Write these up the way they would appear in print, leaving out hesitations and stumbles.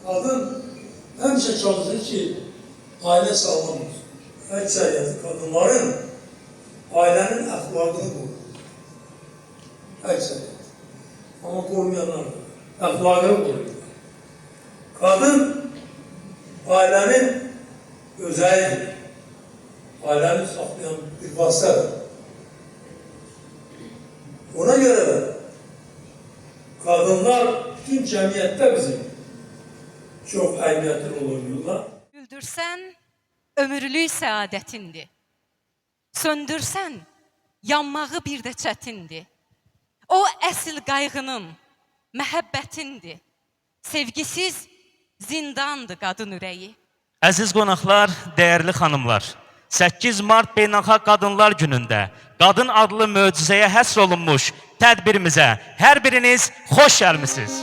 Kadın hemşe çalışır ki aile sağlam olsun. Ekseriyyeti kadınların ailenin ahlakını korur. Ekseriyyeti. Ama korumayanlar var. Ahlakını koruyor. Kadın ailenin özelliğidir. Aileni saklayan bir vasıtadır. Ona göre de kadınlar bütün cemiyette bizim çok ehemmiyetli oluyorlar. Güldürsən, ömürlük səadətindir. Söndürsən, yanmağı bir də çətindir. O əsl qayğının, məhəbbətindir. Sevgisiz zindandır qadın ürəyi. Əziz qonaqlar, dəyərli xanımlar, 8 Mart Beynəlxalq Qadınlar Günündə qadın adlı möcüzəyə həsr olunmuş tədbirimizə hər biriniz xoş gəlmisiniz.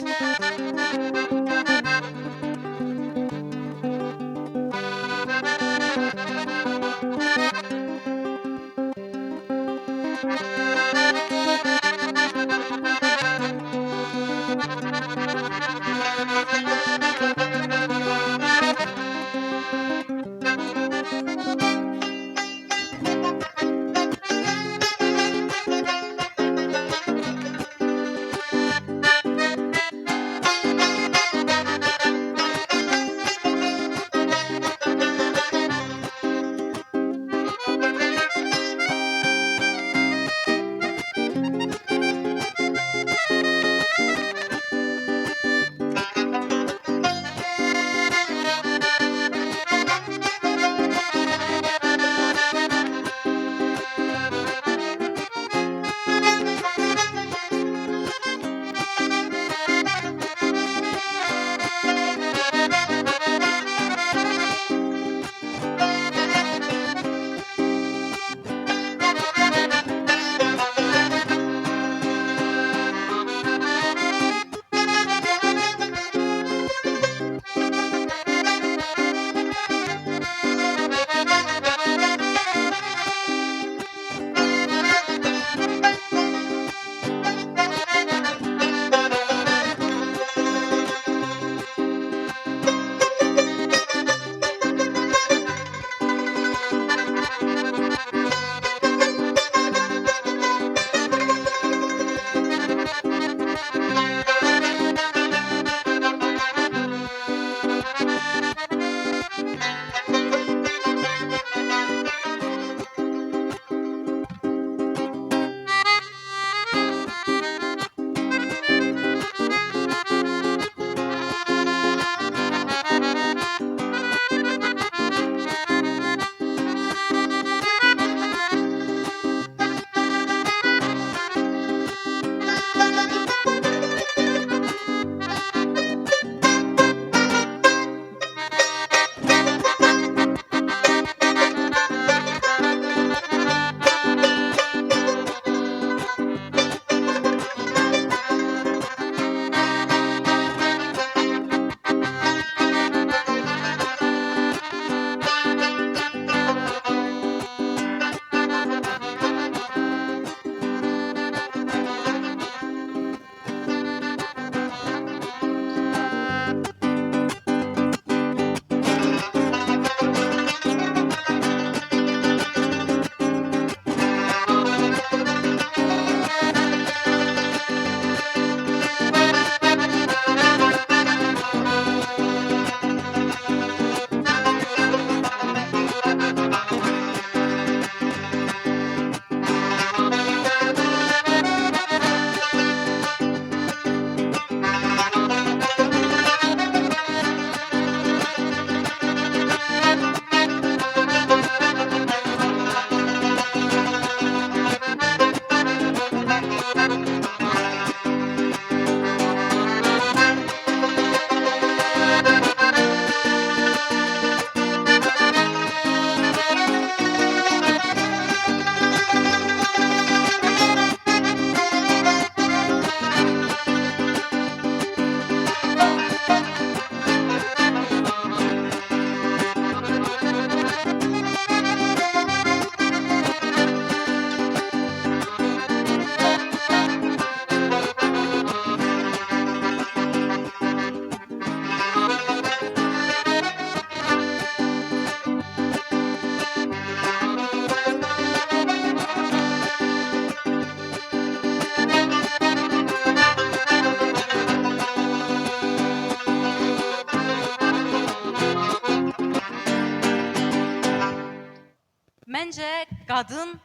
qadın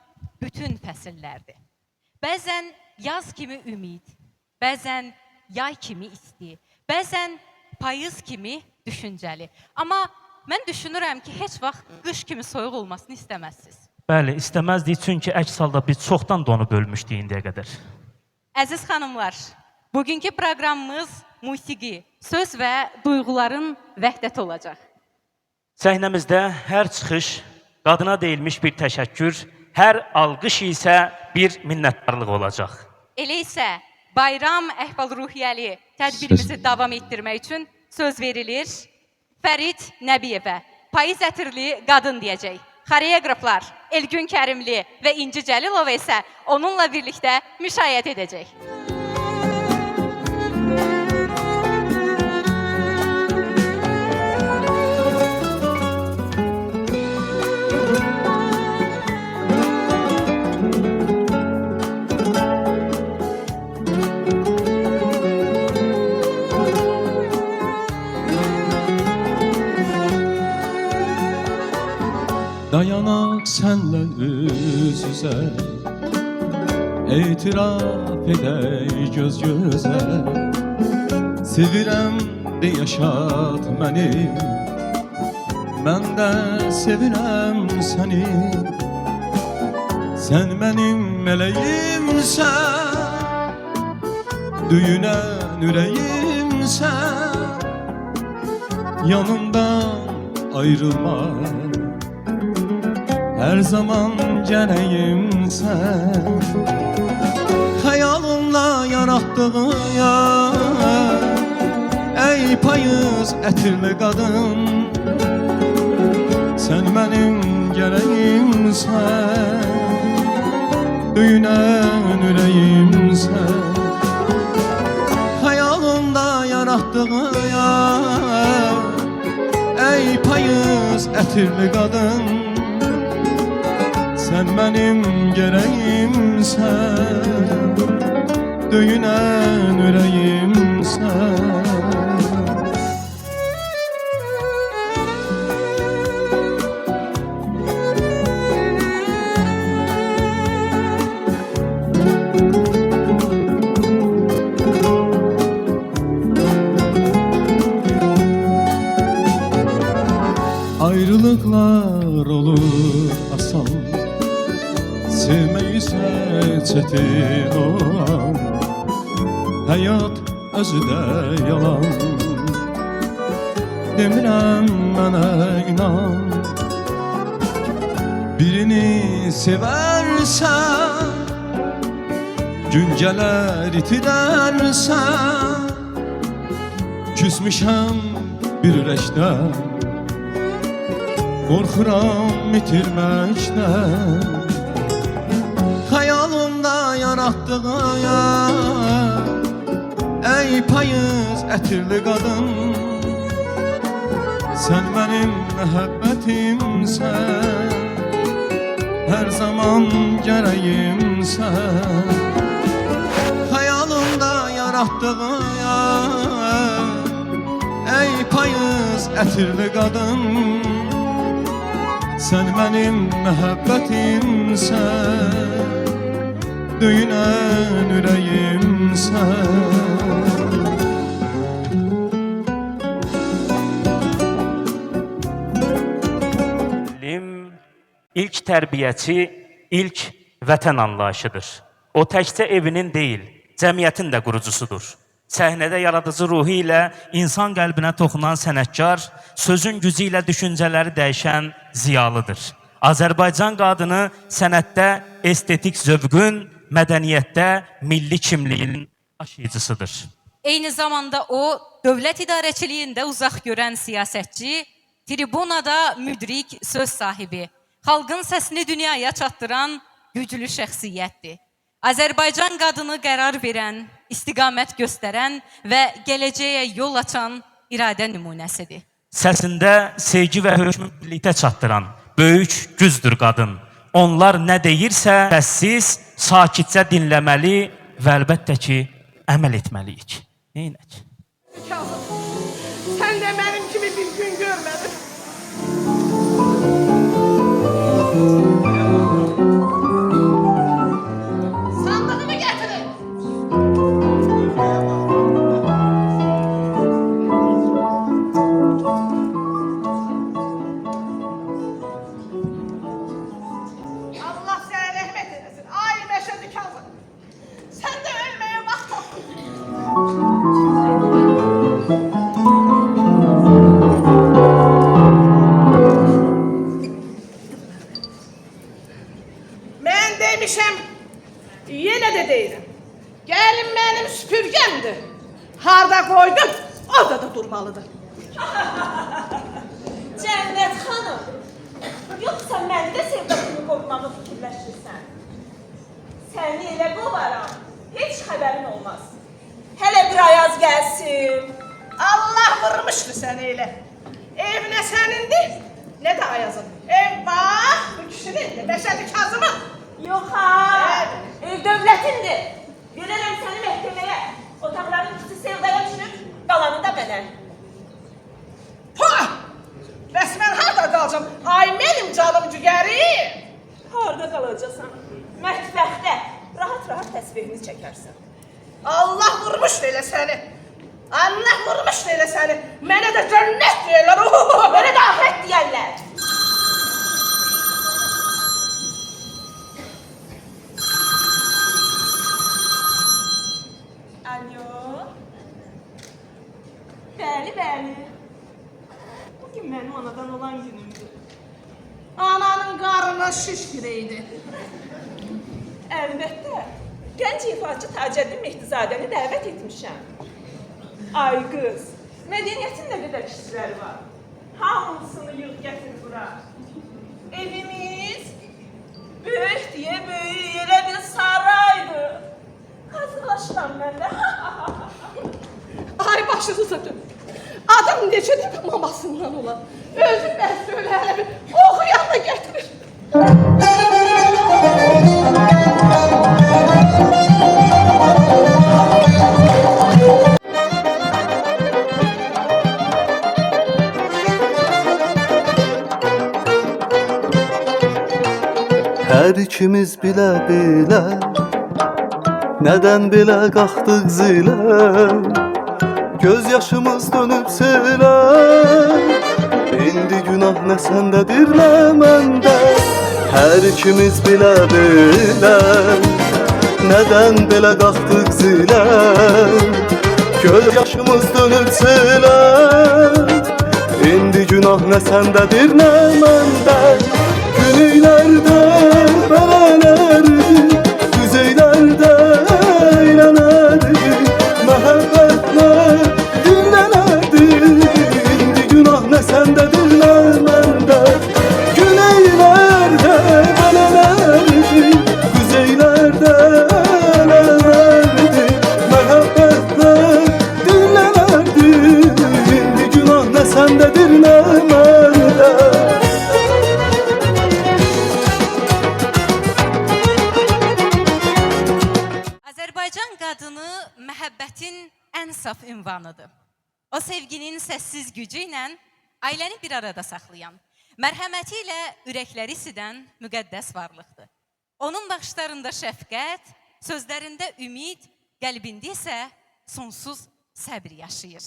bütün fəsillərdir. Bəzən yaz kimi ümid, bəzən yay kimi isti, bəzən payız kimi düşüncəli. Amma mən düşünürəm ki, heç vaxt qış kimi soyuq olmasını istəməzsiniz. Bəli, istəməzdik çünki əks halda biz çoxdan donub ölmüşdük indiyə qədər. Əziz xanımlar, bugünkü proqramımız musiqi, söz və duyğuların vəhdəti olacaq. Səhnəmizdə hər çıxış qadına deyilmiş bir təşəkkür, hər alqış isə bir minnətdarlıq olacaq. Elə isə bayram əhval-ruhiyyəli tədbirimizi davam etdirmək üçün söz verilir Fərid Nəbiyevə. Payız ətirli qadın deyəcək. Xoreograflar Elgün Kərimli və İnci Cəlilova isə onunla birlikdə müşayiət edəcək. Dayanak senle üz yüze, İtiraf edey göz göze. Sevirəm de yaşat məni, mən də sevirəm səni. Sən mənim mələyimsən, düyünən ürəyimsən. Yanımdan ayrılma, her zaman gələyim sən. Xəyalımla yaratdığın yar, ey payız ətirli qadın. Sən mənim gələyim sən, düyünən ürəyim sən. Xəyalımda yaratdığın yar, ey payız ətirli qadın. Sen benim gereğimsen, döyünen yüreğimsen. Ayrılıklar olur asan, sevmeyi ise çetin olan. Hayat özü de yalan, demirəm mənə inan. Birini seversen, gün gələr itirərsən. Küsmüşəm bir ürəkdən, qorxuram itirməkdən. Xəyalımda yaratdığın yar, ey payız ətirli qadın. Sən mənim məhəbbətimsən, hər zaman gərəyimsən. Xəyalımda yaratdığın yar, ey payız ətirli qadın. Sen benim məhəbbətimsən, döyünən ürəyimsən. İlk tərbiyəçi, ilk vətən anlayışıdır. O təkcə evinin deyil, cəmiyyətin də qurucusudur. Səhnədə yaradıcı ruhu ilə insan qəlbinə toxunan sənətkar, sözün gücü ilə düşüncələri dəyişən ziyalıdır. Azərbaycan qadını sənətdə estetik zövqün, mədəniyyətdə milli kimliyin daşıyıcısıdır. Eyni zamanda o, dövlət idarəçiliyində uzaq görən siyasətçi, tribunada müdrik söz sahibi, xalqın səsini dünyaya çatdıran güclü şəxsiyyətdir. Azərbaycan qadını qərar verən, istiqamət göstərən və gələcəyə yol açan iradə nümunəsidir. Səsində sevgi və hökmü birlikdə çatdıran böyük güzdür qadın. Onlar nə deyirsə, səssiz, sakitcə dinləməli və əlbəttə ki, əməl etməliyik. Neynək? Sən də mənim kimi bir gün görmədin. mənim süpürgəmdir. Harda qoydum, orada da durmalıdır. Cənnət xanım, yoxsa məndə sevdasını qorxmağı fikirləşirsən? Səni elə qovaram, heç xəbərin olmaz. Hələ bir ayaz gəlsin. Allah vurmuşdu səni elə. Ev nə sənindir, nə də Ayazın. Ev bax, bu kişinin, Məşədi Kazımın. Yox ha, ev dövlətindir. Verərəm səni məhkəməyə. Otaqların ikisi sevdaya düşür, qalanı da mənə. Puh! Bəs mən harada qalacam? Ay mənim canım cügərim. Harada qalacaqsan? Mətbəxdə. Rahat-rahat təsbihini çəkərsən. Allah vurmuşdu elə səni. Allah vurmuşdu elə səni. Mənə də cənnət deyirlər. Mənə də ahirət deyərlər. Alo. Bəli. Bugün mənim anadan olan günümdür. Ananın qarnına şiş girəydi. Əlbəttə, gənc ifaçı Tacəddin Mehdizadəni dəvət etmişəm. Ay qız, mədəniyyətin nə qədər kişiləri var. Hamısını yığ gətir bura. Evimiz böyük deyə böyük elə bir saraydır. Hazırlaşıram mən də. Ay başınıza dön. Adam necədir ki mamasından olan. Özü bəs öyle hələ bir oxuyan da gətirir. Hər ikimiz bilə-bilə nədən belə qalxdıq zilə, göz yaşımız dönüb silə. İndi günah nə səndədir, nə məndə. Hər ikimiz bilə-bilə nədən belə qalxdıq zilə, göz yaşımız dönüb silə. İndi günah nə səndədir, nə məndə. Güneylərdə belələrdi, düzeylərdə eynələrdi, məhəbbətlər dinlələrdi. İndi günah nə səndədir, nə məndə. Güneylərdə belələrdi, düzeylərdə eynələrdi, məhəbbətlər dinlələrdi. İndi günah nə səndədir, nə məndə. Azərbaycan qadını məhəbbətin ən saf ünvanıdır. O sevginin səssiz gücü ilə ailəni bir arada saxlayan, mərhəməti ilə ürəkləri isidən müqəddəs varlıqdır. Onun baxışlarında şəfqət, sözlərində ümid, qəlbində isə sonsuz səbr yaşayır.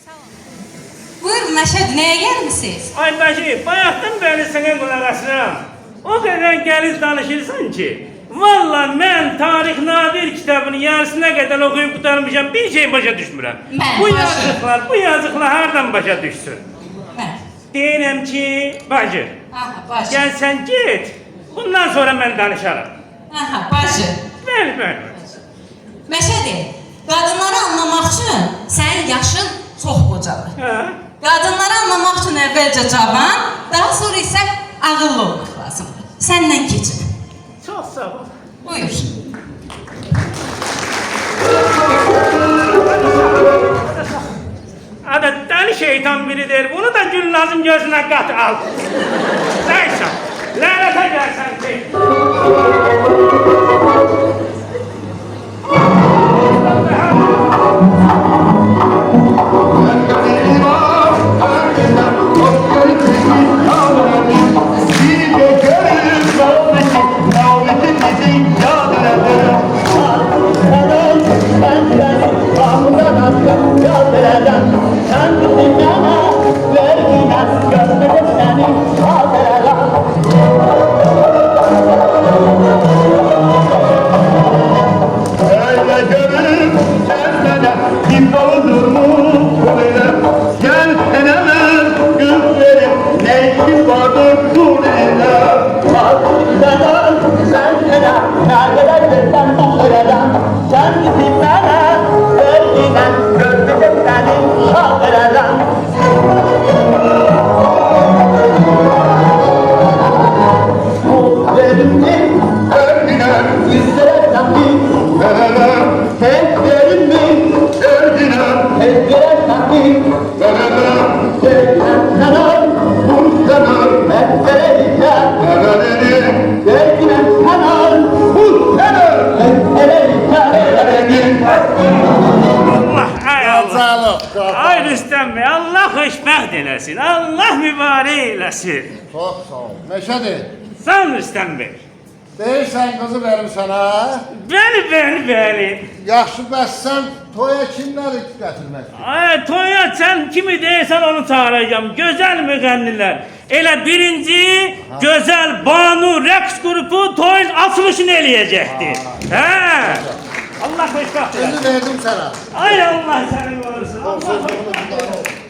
Sağ olun. Buyurun Məşəd, nəyə gəlmisiniz? Ay bacı, bayaqdan bəri sənə qulaq asıram. O qədər gəliz danışırsan ki, valla mən Tarix Nadir kitabını yarısına qədər oxuyub qutarmışam, bir şey başa düşmürəm. Bu yazıqlar hardan başa düşsün? Deyirəm ki, bacı, gəl sən get, bundan sonra mən danışarım. Bacı. Bəli. Məşədi, qadınları anlamaq üçün sənin yaşın çox qocadır. Qadınları anlamaq üçün əvvəlcə cavan, daha sonra isə ağıllı olmaq lazımdır. Səndən keçir. Çox sağ ol. Buyur. Adı deli şeytan biridir, bunu da Gülnaz'ın gözüne kat al. Neyse, lanete gelsen ki. Sen Rüstəm bəy, Allah xoşbəxt eləsin, Allah mübarək eləsin. Çox sağ ol. Məşədi, Sağ ol Rüstəm bəy. deyirsən qızı verim sənə. Bəli. Yaxşı, bəs sən toya kimləri gətirmək? Ay, toya sən kimi deyirsən onu çağıracağım. Gözəl müğənnilər. Elə birinci gözəl Banu rəqs qrupu toyun açılışını eləyəcəkdi. Hə? Allah xoşbəxt eləsin. Qızı verdim sənə. Ay Allah sənin olsun. Allah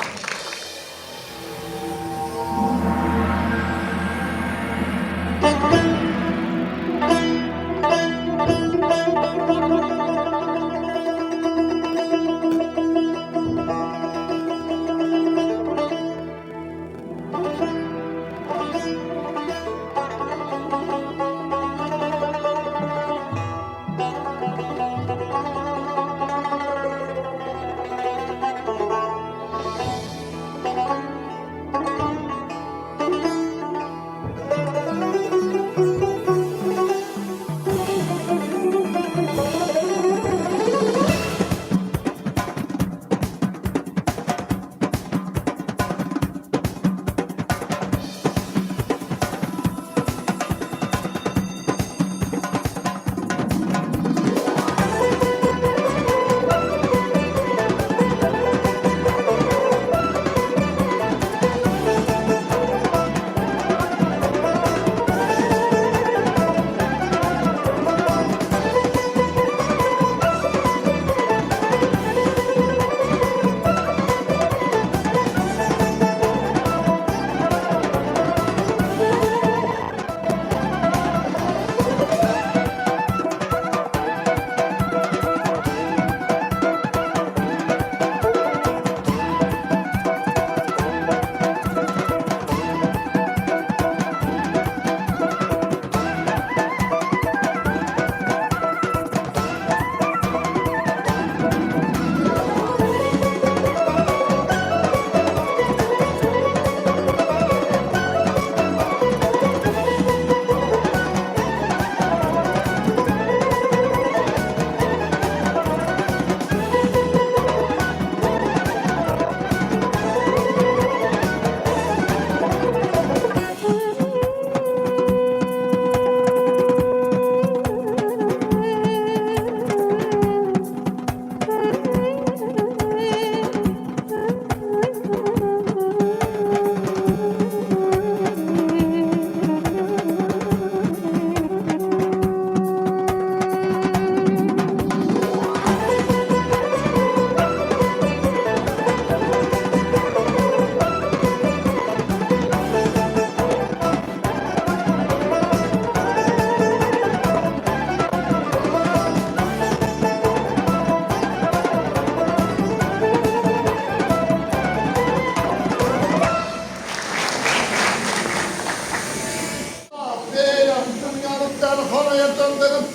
Telefonaya döndürüp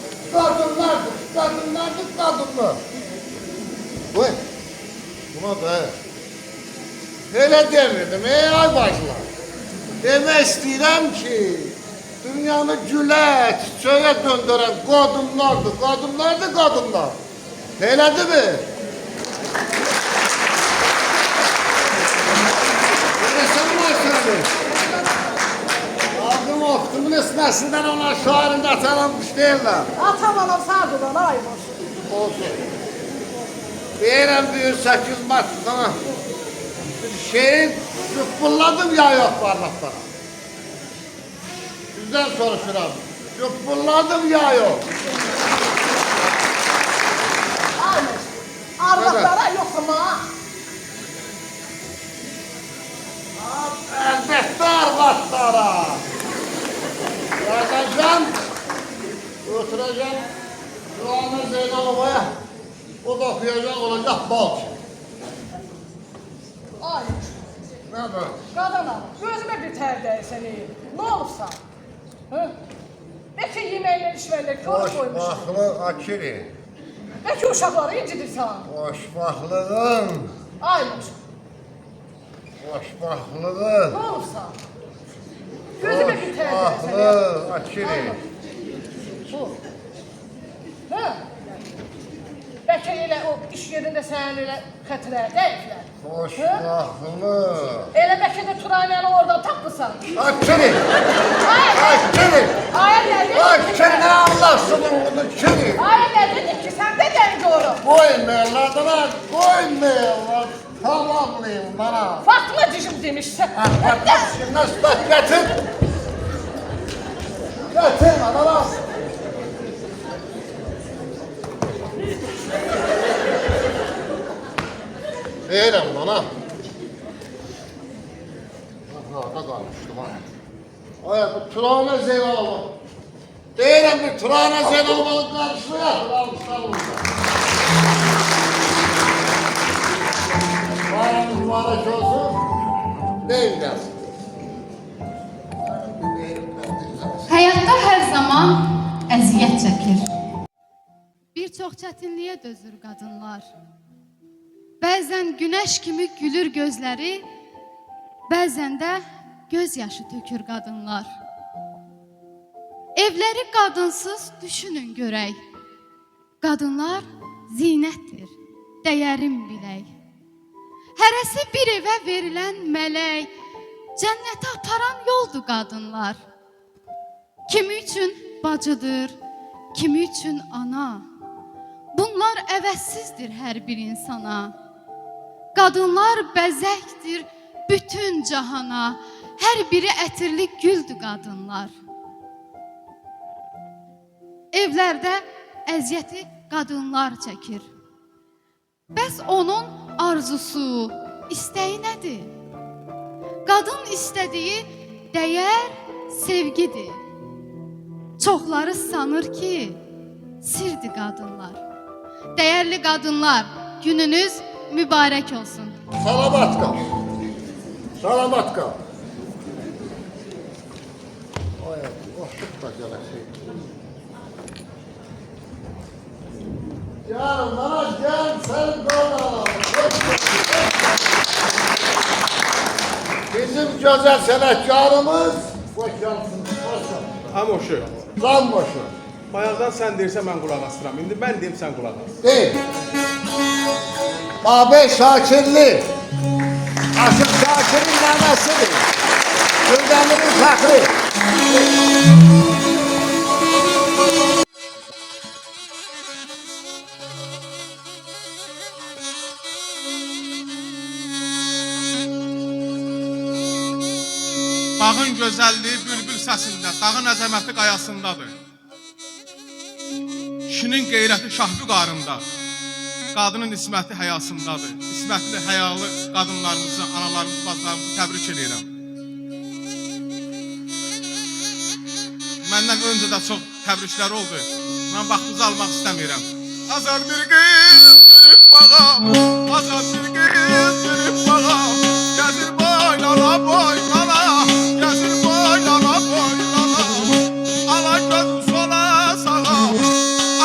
kadınlar. Uy, buna da öyle demirdim ay başlar. Demək istəyirəm ki, dünyanı gülə, çiçəyə döndürən qadınlar. Elədir mi? Eləsən başladı. Ağım oftumun esnəsindən ona şairində atanılmış deyirlər. Atam anam sağ duran aymış. Olsun. Deyirəm bir 8 Mart'dan şehir cübbülladım ya yok parlaklara. Sizden soruşuram. Cübbülladım ya yok. Aymış. Arvaqlara yoxsa ma? Elbette arvaqlara. Yazacağım. Oturacağım. Duanı Zeynalova'ya. O da okuyacak olacak bal. Aymış. Nədir? Qadınam, gözümə bir tər dəysən iyi. Nə olursan? Bəlkə yeməklər, içməklər kör koymuşsun. Boşbaxlı Akiri. Bəlkə uşaqları incidirsən. Boşbaxlığın. Aymış. Boşbaxlığın. Nə olursan? Gözümə bir tər dəysən iyi. Boşbaxlı Akiri. Bu. Hə? Bəlkə elə o iş yerində sənin elə xətrə dəyiblər. Hoş lafını. Elə bəlkə də Turanyanı oradan tapmısan. Açını. Açını. Ay nədir? Açını ne anlarsın bunu çini. Ay nədir ki, sən də gəncə olur. Koymayarlar, koymayarlar. Tamamlayın bana. Fatma cicim demişsən. Nasıl bak getir. Getir bana. Değilim bana. Orada kalmıştım ha. Ay bu Turana Zeynal'ı. Değilim bir Turana Zeynal'ı karşıya. Almışlar burada. Bayramın mübarek olsun. Değil dersin. Həyatda hər zaman əziyyət çəkir. Bir çox çətinliyə dözür qadınlar. Bəzən günəş kimi gülür gözləri, bəzən də göz yaşı tökür qadınlar. Evləri qadınsız düşünün görək. Qadınlar zinətdir, dəyərin bilək. Hərəsi bir evə verilən mələk, cənnətə aparan yoldur qadınlar. Kimi üçün bacıdır, kimi üçün ana. Bunlar əvəzsizdir hər bir insana. Qadınlar bəzəkdir bütün cahana. Hər biri ətirli güldür qadınlar. Evlərdə əziyyəti qadınlar çəkir. Bəs onun arzusu, istəyi nədir? Qadın istədiyi dəyər, sevgidir. Çoxları sanır ki, sirdir qadınlar. Dəyərli qadınlar, gününüz mübarək olsun. Salamat kal. Salamat kal. Ay, boşluk da gelecek. Gel bana gel sen bana. Bizim güzel sənətkarımız hoş geldin. Hamoşu. Zambaşı. Bayaqdan sən deyirsən mən qulaq asıram. İndi mən deyim sən qulaq as. Değil. Babək Şakirli. Aşıq Şakirin nənəsidir. Güldəmirin fəxri. Bağın gözəlliyi bülbül səsində, dağın əzəməti qayasındadır. Kişinin qeyrəti şahbü qarında, qadının isməti həyasındadır. İsmətli, həyalı qadınlarımızı, analarımız, bacılarımızı təbrik edirəm. Məndən öncə də çox təbriklər oldu. Mən vaxtınızı almaq istəmirəm. Azad bir qız girib bağa, azad bir qız girib bağa, gəzir boylana boylana, gəzir boylana boylana, ala göz sola sağa,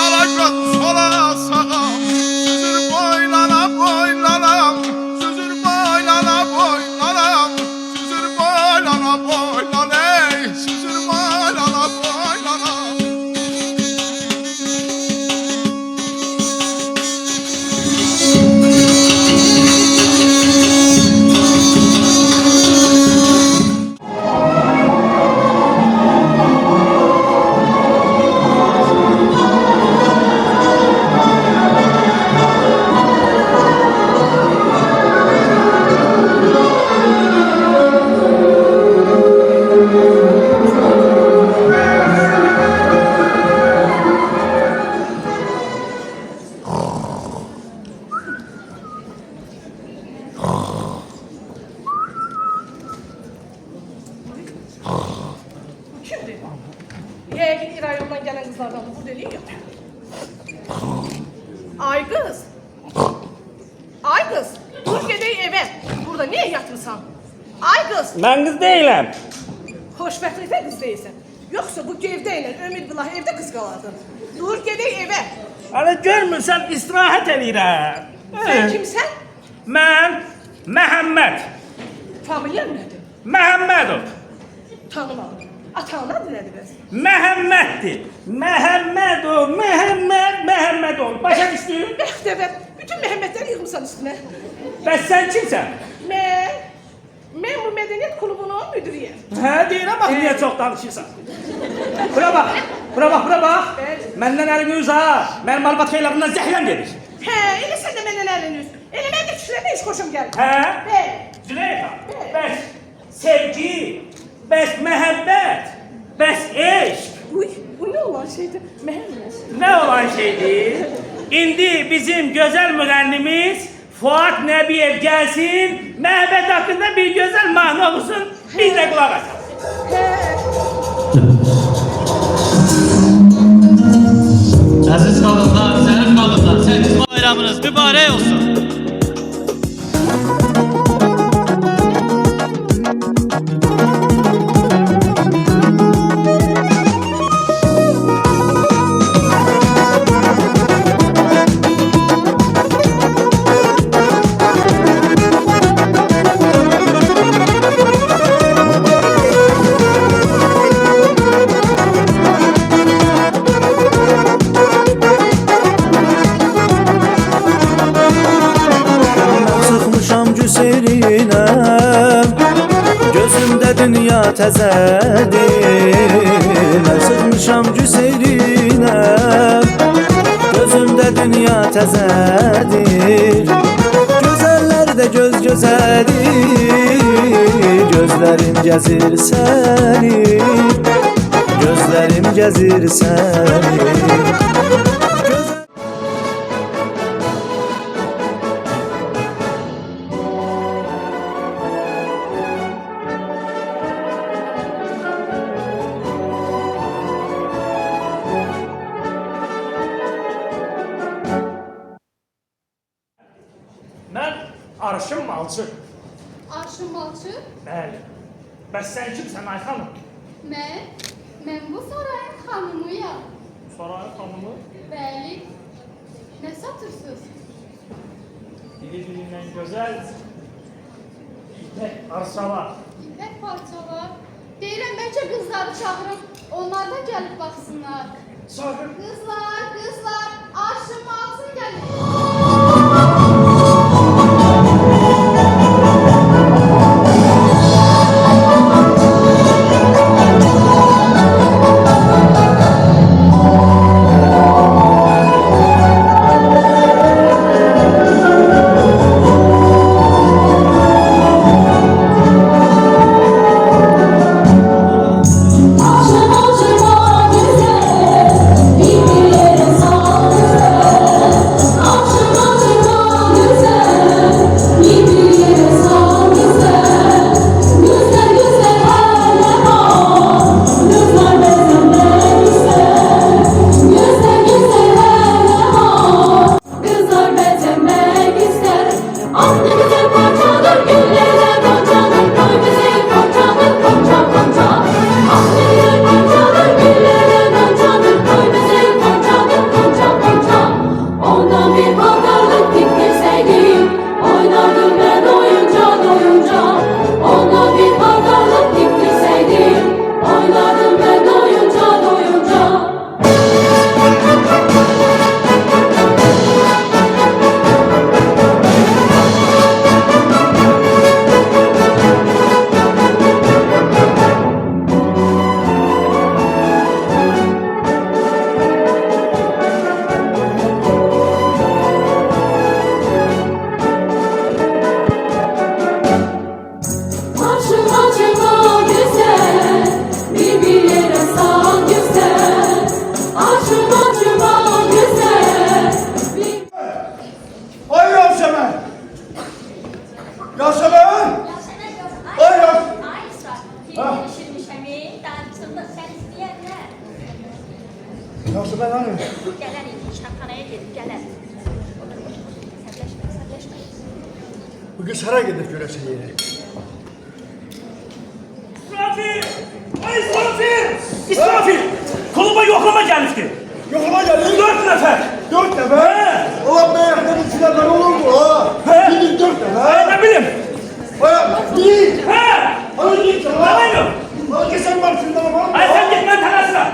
ala göz sola sağa, süzür boylana boylana, süzür boylana boylana, süzür boylana boylana, süzür boylana boylana. Kimdir? Yəqin İrayondan gələn qızlardan bu deliyor. Ay qız. Ay qız. Dur gedək evə. Burada niyə yatmısan? Ay qız. Mən qız deyiləm. Xoşbəxtlikdə qız deyilsən. Yoxsa bu gevdə ilə ömür billah evdə qız qalardın. Dur gedək evə. Hələ görmürsən istirahət eləyirəm. Sən kimsən? Mən Məhəmməd. Familiyan nədir? Məhəmmədov. Tanımadım. Atan adı nədir bəs? Məhəmməddir. Məhəmmədov, Məhəmmədov. Başa sən istəyir? Bəxtəvər, bütün Məhəmmədləri yığmısan üstünə. Bəs sən kimsən? Mən bu mədəniyyət klubunun müdürüyəm. Hə, deyirəm, bax, niyə çox danışırsan? Bura bax, bura bax, bura bax. Məndən əlini üz ha. Mənim malbat xeylarından zəhləm gedir. Hə, elə sən də məndən əlini üz. Elə mən də kişilərdə iş xoşum gəlir. Hə? Bəli. Züleyxa, bəs sevgi, bəs məhəbbət, bəs eşq. Bu nə olan şeydir? Məhəmməd. Nə olan şeydir? İndi bizim gözəl müğənnimiz Fuat Nəbiyev gəlsin, məhəbbət haqqında bir gözəl mahnı oxusun, biz də qulaq asaq. Əziz qadınlar, zərif qadınlar, 8 bayramınız mübarək olsun. Dünya təzədir, mən sıxmışam güzəlinə. Gözümdə dünya təzədir, gözəllər də göz gözədir. Gözlərim gəzir səni, gözlərim gəzir səni. Mən Arşın Malçı. Arşın Balçı, Bəli. Bəs sən kimsən ay xanım? mən bu sarayın xanımıyam. Sarayın xanımı? Bəli, nə satırsınız? Dili-dilindən gözəl ipək arsalar. İpək parçalar. Deyirəm, bəlkə qızları çağırım, onlar da gəlib baxsınlar. Çağır. Qızlar, Arşın Balçı gəlir. Nasıl ben hani? Gələr indi, kitabxanaya gedib, gələr. Səbləşmə. Bu kız hara gidip görəsən yeri? İsrafil! Ay İsrafil! İsrafil! Koluma yoklama gelmişti. Yoklama geldi. 4 nefer. 4 nefer? Ulan meyaktan 3 nefer olur mu ha? Gidin 4 nefer. Ne bileyim. Değil. He! Hadi git lan. Tamam yok. Lan kesen var şundan var. Ay sen gitmen tanasına.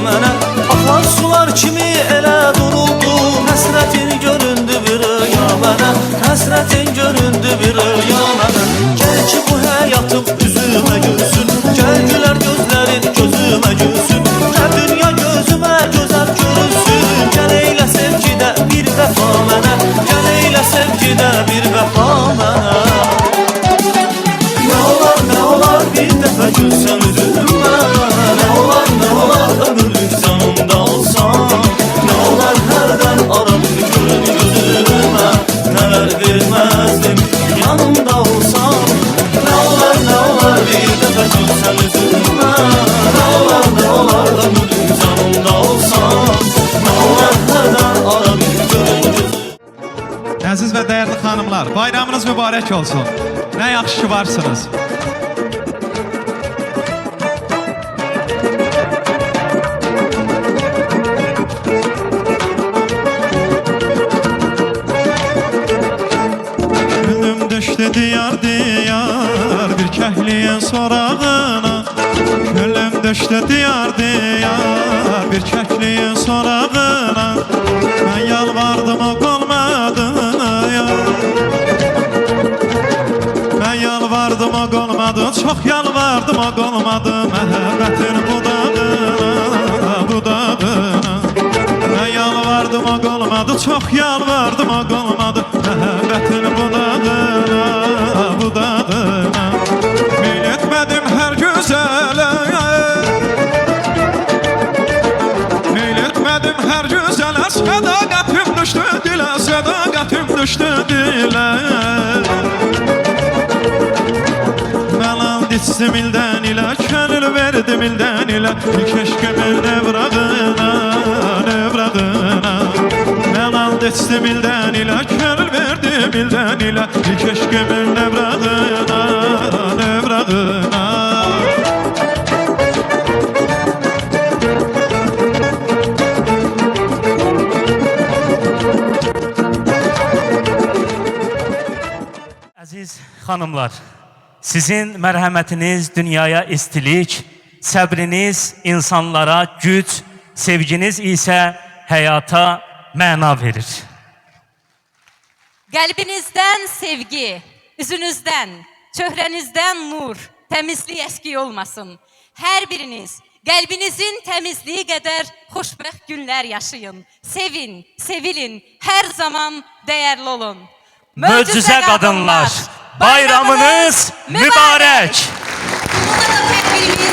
mənə Axan sular kimi elə duruldu Həsrətin göründü bir rüya mənə Həsrətin göründü bir rüya mənə Gəl ki bu həyatım üzümə gülsün Gəl gülər gözlərin gözümə gülsün Gəl dünya gözümə gözəl görünsün Gəl eylə sevgidə bir vəfa mənə Gəl eylə sevgidə bir vəfa mənə Nə olar bir dəfə gülsən üzümə Nə olar ömürlük canımda olsan Nə olar hərdən ara bir görün gözümə Nələr verməzdim yanımda olsan Nə olar bir dəfə gülsən üzümə Nə olar ömürlük canımda olsan Nə olar hərdən ara bir görün gözümə Əziz və dəyərli xanımlar, bayramınız mübarək olsun. Nə yaxşı ki varsınız. Gülüm düşdü diyar diyar bir kəhliyin sorağına Gülüm düşdü diyar diyar bir kəhliyin sorağına Mən yalvardım o qolmadı ya Mən yalvardım o qolmadı Çox yalvardım o qolmadı Məhəbbətin budağına budağına Mən yalvardım o qolmadı Çox yalvardım o qolmadı Məhəbbətin budağına budağına Min etmədim hər gözələ Min etmədim hər gözələ Sədaqətim düşdü dilə Sədaqətim düşdü dilə Mən and içdim ildən ilə Könül verdim ildən ilə İlk eşqimin evrağına Evrağına Mən and içdim ildən ilə Könül verdim ildən ilə İlk eşqimin evrağına Evrağına Əziz xanımlar, sizin mərhəmətiniz dünyaya istilik, səbriniz insanlara güc, sevginiz isə həyata məna verir. Qəlbinizdən sevgi, üzünüzdən, çöhrənizdən nur, təmizlik əski olmasın. Hər biriniz qəlbinizin təmizliyi qədər xoşbəxt günlər yaşayın. Sevin, sevilin, hər zaman dəyərli olun. Möcüzə qadınlar, bayramınız mübarək! Bununla da tədbirimiz